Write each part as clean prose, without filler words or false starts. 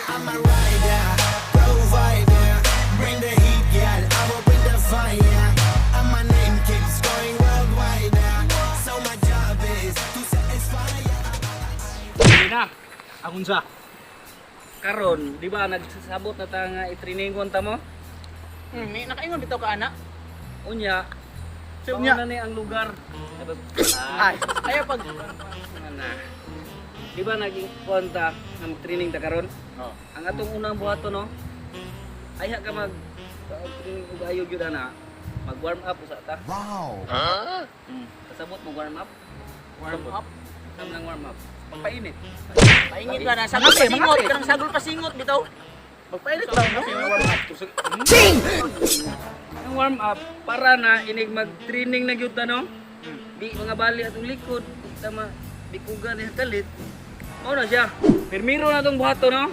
I'm a rider, provider. Bring the heat, girl. I will bring the fire. And my name keeps going worldwide. So my job is to satisfy. Hindi na. Akong sa. Karon, di ba nagsasabot na ta nga i-training ko ta mo? May nakaingon bitaw ka ana. Unya. So, Pauna unya. na ni ang lugar. Ay, ayaw pag Na. Di ba naging konta ng training ta karon? Oh. Ang atong unang buhaton no. Ayha ka mag training ug ayo gyud ana. Mag-warm up usa ta. Wow. Kasabot mo warm up. warm up. Kasabot ng warm up. Papainit. Paingit ka na sagol pasingot, kanang sagol pasingot bitaw. Magpainit lang no. Warm up. Ang warm up para na inig mag-training na gyud ta no. Di mga bali atong likod, tama bikugan ni kalit. Mao na siya. Permiro na tong buhaton no.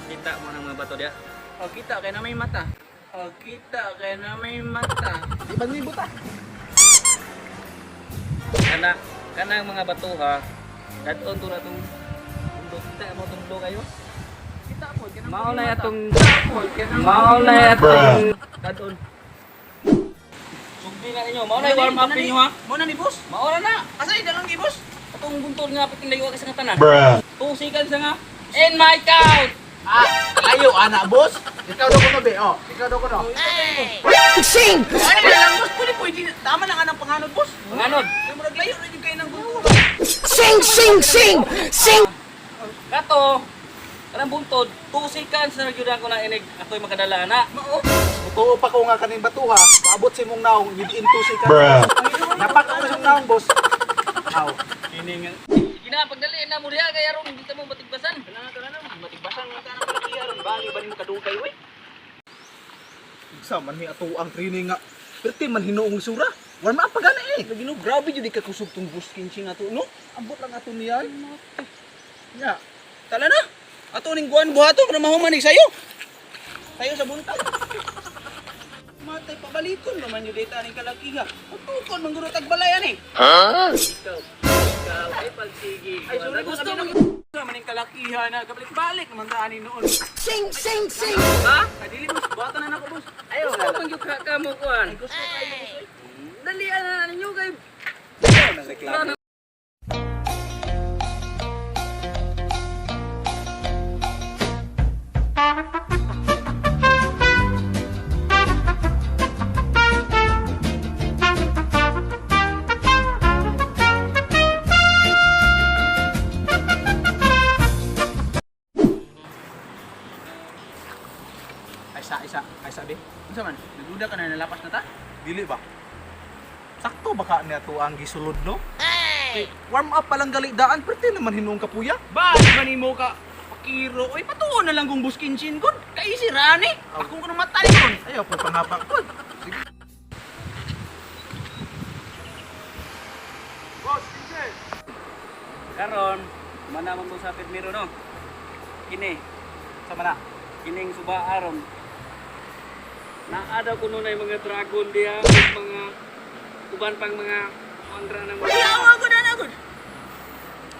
Kita mo ng mga bato dia. Oh, kita kay na may mata. Oh, kita kay na may mata. Di ba ni buta? Kana ang mga bato ha. Dadon to na tong bundok. Kita mo tong bundok kayo. Kita po kanang Mao na atong dadon. Sugdi na ninyo. Mao na warm up ninyo ha. Mo na ni boss. Mao na. Asa ni dalang gi boss? Atong buntod nga piting layo ka sa tanan. Bruh. Tusikan sa nga. In my count. Ayo anak boss. Ikaw daw kuno be. Oh, ikaw daw kuno. Sing! Ano na lang boss? Pwede. Tama na nga ng panganod boss. Manganod. Kaya mo naglayo na yung kayo ng gusto. Sing! Sing! Sing! Sing! Kato. Kanang buntod. Tusikan sa nagyudan ko na inig. Ako'y makadala na. Tuo pa ko nga kaning batuha, maabot si mong naong within 2 seconds. Bruh. Napak ako sa naong boss. Aw. Ini nga. Gina pagdali na mo diha kay aron dito mo batigbasan. Kana matigbasan nga tanang palakiya ron. Bali ba nimo kadugay we? Sa man mi ato ang training nga. Perti man hinuong sura. Warm up pa gana eh. Lagino grabe jud ka kusog tong boss kinching ato no. Ambot lang ato niya. Nya. Tala na. Ato ning guan buhato para mahuman ni sayo. Sayo sa buntag. Matay pabalikon naman yung data ning kalakiha. Utukon man guro tagbalayan eh. Ikaw ay pagsigi. Ay sorry gusto gusto mo. mo naman ning kalakiha na kabalik-balik naman ta ani noon. Sing! Sing! Sing! Ha? Adili boss, buhatan na nako boss. Ayo gusto man gyud ka mo kuan. Ay gusto kayo boss. Dalian na ninyo kay Reklamo. Ay sa be. Unsa man? Naguda ka na nalapas na ta? Dili ba? Sakto baka niya to ang gisulod no? Hey! Warm up pa lang gali daan, perti naman hinuong kapuya. Ba, ba nimo ka pakiro? Oy, patuon na lang kung bus kinchin kon. Kay si Rani. Akong kuno matay kon. Ayaw po pangapak ko. Sige. Boss, sige. karon manamon mo sa Pedmiro no. Kini Sama na. kining suba aron. Naada kuno na yung mga dragon diha, mga uban pang mga andra ng mga Yawa ko na nagod.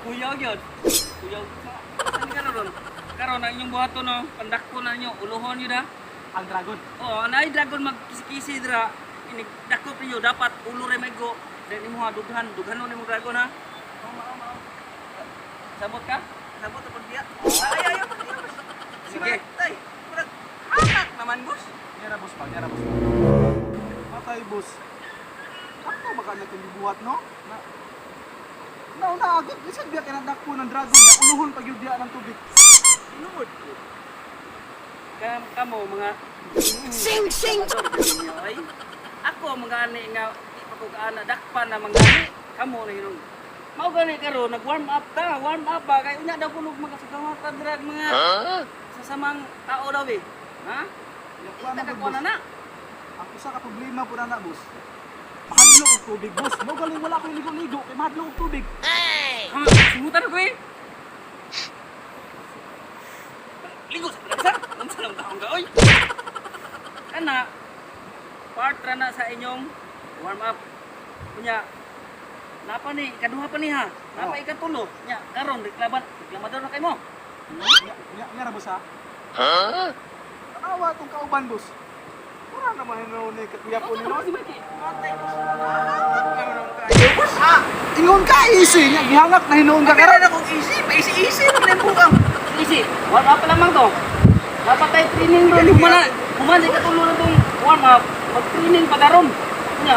kuyaw gyud. Kuyaw. Saan ka na ron? Karon ang inyong buhaton no, pandakpo na ninyo, uluhon yun ha. Ang dragon. Oo, naay dragon magkisi-kisi dira. Ini dakop niyo dapat ulo ray may go. Then imo ha dughan nimo dragon ha. Sabot ka? Sabot pa dia. Ay. Sige. Tay. Anak naman boss. Nyara boss pa, nyara boss. Matay boss. Sakto baka niya itong buhat no? Na agad, isang biya kinadakpo ng dragon niya, uluhon pag yung diya ng tubig. Inuod. Kamo mga Sing! Sing! ay ako mga ani nga di pa ko kaana dakpan na mga ani kamo na hinung mao gani karon nag warm up ta warm up ba kay unya daw kuno makasagawa ta drag mga sasamang tao daw eh ha Yakwa na kita po ko boss. na Ang isa ka problema po na boss. Mahadlok og tubig boss. Mo galing wala akong ligo-ligo kay mahadlok og tubig. ha sumutan ko eh ligo sa plaza unsa lang taong ka oy kana part ra na sa inyong warm up kunya napa ni kaduha pa ni ha napa ikatulo nya karon reklamador na kay mo Nga na boss ha? Awa tong kauban boss. Wala naman hinuon ni kuya po ni Nos. Ingon ka easy nya gihangak na hinuon ka Karon karon. akong easy, easy naman ang bukang. Easy. Warm up lamang to. Dapat tayo training doon. Human sa katulong na itong warm up. Mag-training pa daron. Nya,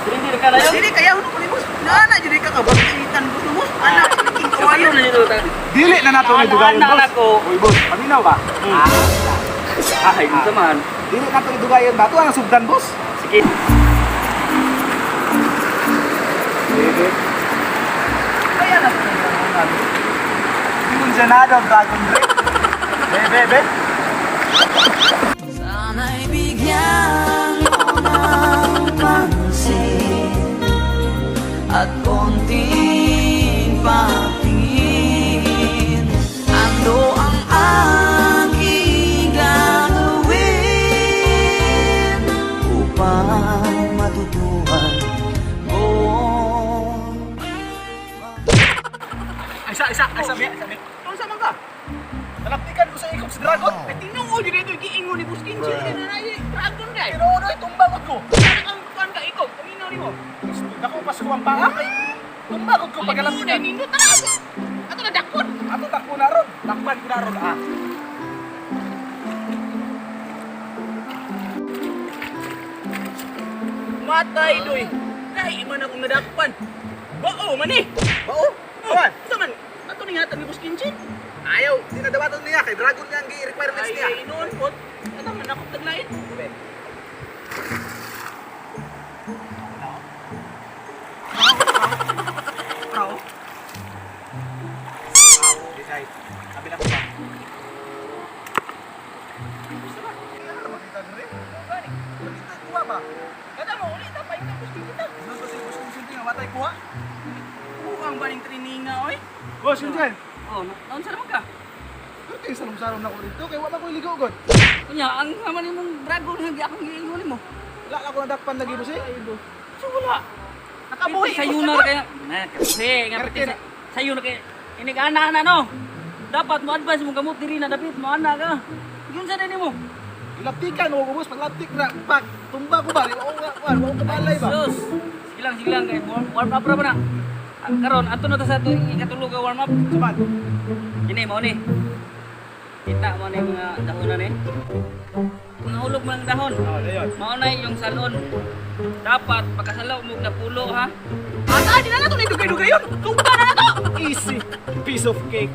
training ka na yun. Dili kaya uno ko ni boss. Nana jud ka kabagsitan boss mo. Anak king Kayo kawayo na dito. Dili na nato ni dugayon Anak boss. ko. Uy boss, paminaw ba? Ay, dito man. Dili nato ni dugayon ba? Tuwa ang sugdan boss. Sige. kaya na. Ingon siya na daw dragon break. Bebe. Sana'y bigyan mo ng pansin at konting patingin. Ano ang aking gagawin upang matutuhan mo? Ay sabi. Unsa man ka? Talaktikan ko sa ikot si dragon. Ay tinuod jud ito giingon ni boss Kinchi. Dili na ay dragon guy. Pero ano tumbagod ko. Ang kuan ka ikaw, kaminaw nimo. Dako pas ko ang paa kay tumbagod ko Pag pagalamtikan. nindot na ako. Ato na dakon. Ato takbo na ron. Takban ko na ron ah. Matay doy. Dai man akong nadakpan. Bao man eh. Bao? Kuan. Ito man. Ato ning hatag ni boss Kinchi. Ayaw, dinadawaton niya kay dragon niya ang requirements niya. Ay noon po. Ano man ako taglain. Kao. Decide. Sabi na ko ba? Makita diri. Makita kuha ba? Kada mo ulit ta pa boss Kinchi ta. Ano ba si Boss Vincent nga matay kuha? Buang ba ning traininga oy? Boss Vincent. Oh, naon sa naman ka? Ito yung salong-salong na ko rito kay wala ko iligo god. Kunya, ang naman imong dragon nga akong giingon mo. Wala na ko nadakpan lagi boss eh. So wala. Nakabuhi Sa na kaya. Na kasi nga pati sa na kay inig ana no. Dapat mo advance mo gamot diri na dapat mo ana ka. Yun sa nimo. Ilaptikan mo boss pag laptik na pag tumba ko ba? Wala ko kabalay ba? Sus. Sige lang kay warm up ra ba na. Ang karon ato na ta sa ato ikatulog nga warm up. Saman. Kini mo ni. Kita mo ni mga dahon na ni. Mga hulog mo ng dahon. Oh, dayon. Mao na yung salon. Dapat pagkasalaw mo na pulo ha. Ata di na nato ni dugay-dugay yun. Tumba na nato. Easy. Piece of cake.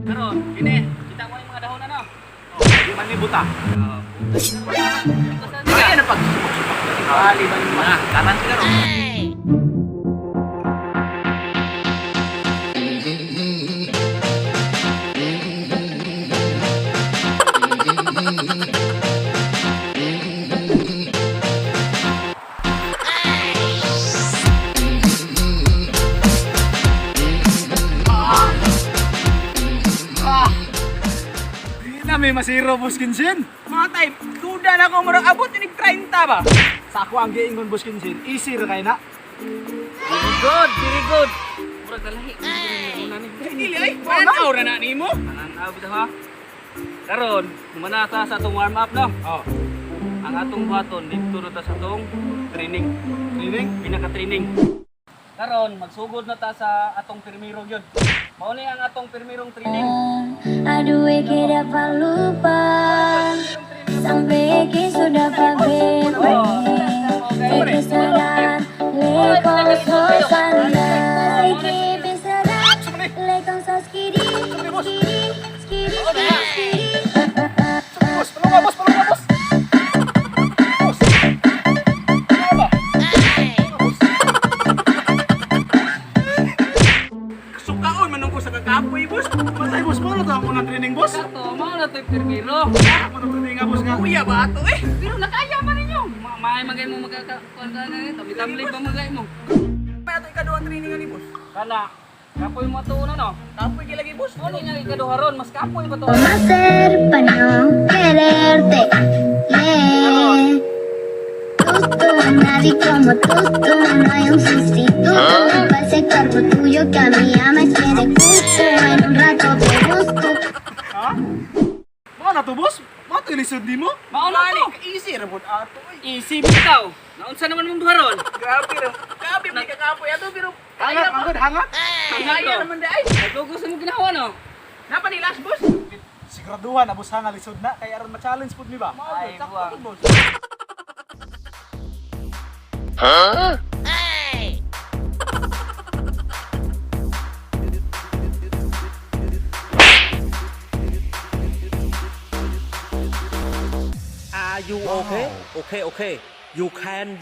Karon, kini kita mo yung mga dahon na no. Di man ni buta. Kaya na pag Bali ba yung mga kanan karon. Di na may masiro boss Kinsin. mga time, duda na ako murag abot inig 30 ba? Sa ako ang giingon boss Kinsin. Easy ra kay na. Very good. Murag dalahi. Una ni. Dili ay, manaw na na nimo. Ang abot ha. Karon, humanata sa atong warm up no. Oh. Ang atong buhaton dito na ta sa atong training. Training. Pinaka-training. Karon, magsugod na ta sa atong pirmiro gyud. Mao ni ang atong pirmirong training. Aduh que dapat lupa sampai que sudah bebe que sadar lekong sosana que besaran lekong sos kiri skiri Boss, pelong boss. Boss. Sukaon manung ko sa kakapoy boss. Matay boss mo na ako ng training boss. Sakto, mao na to'y pirmiro. Ako ng training nga boss nga. Kuya ba ato eh? Pero nakaya man ninyo. Maay magay mo magkakakuan ka na nito. Mitamlay pa magay mo. May ato ikaduhang training ni boss. Kana, kapoy mo to una no. Kapoy lagi boss. Ano nga ikaduharon, mas kapoy pa to. hacer para no quererte yeah. Gusto na Nadie como tú, no hay un sustituto. Pa' ese cuerpo tuyo que a mí ya me tiene gusto. En un rato te busco. Ha? Mo na to boss? Mo to ilisod nimo? Mauna to. Easy ra pud ato. Easy bitaw. Naunsa naman mong duharon? Grabe ra. Grabe may kakapoy ato pero Hangat, manggod, hangat. kaya naman dai. Nagugos mo ginawa no? Napa ni last boss? Siguraduhan na boss hanga lisod na kay aron ma-challenge pud mi ba? Ay, buwang. Boss. Are you okay? Okay. You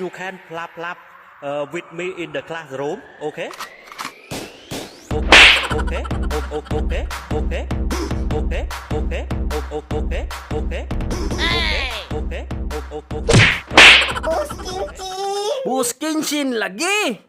can plap with me in the classroom. Okay. Okay. Busking Buskin sin lagi.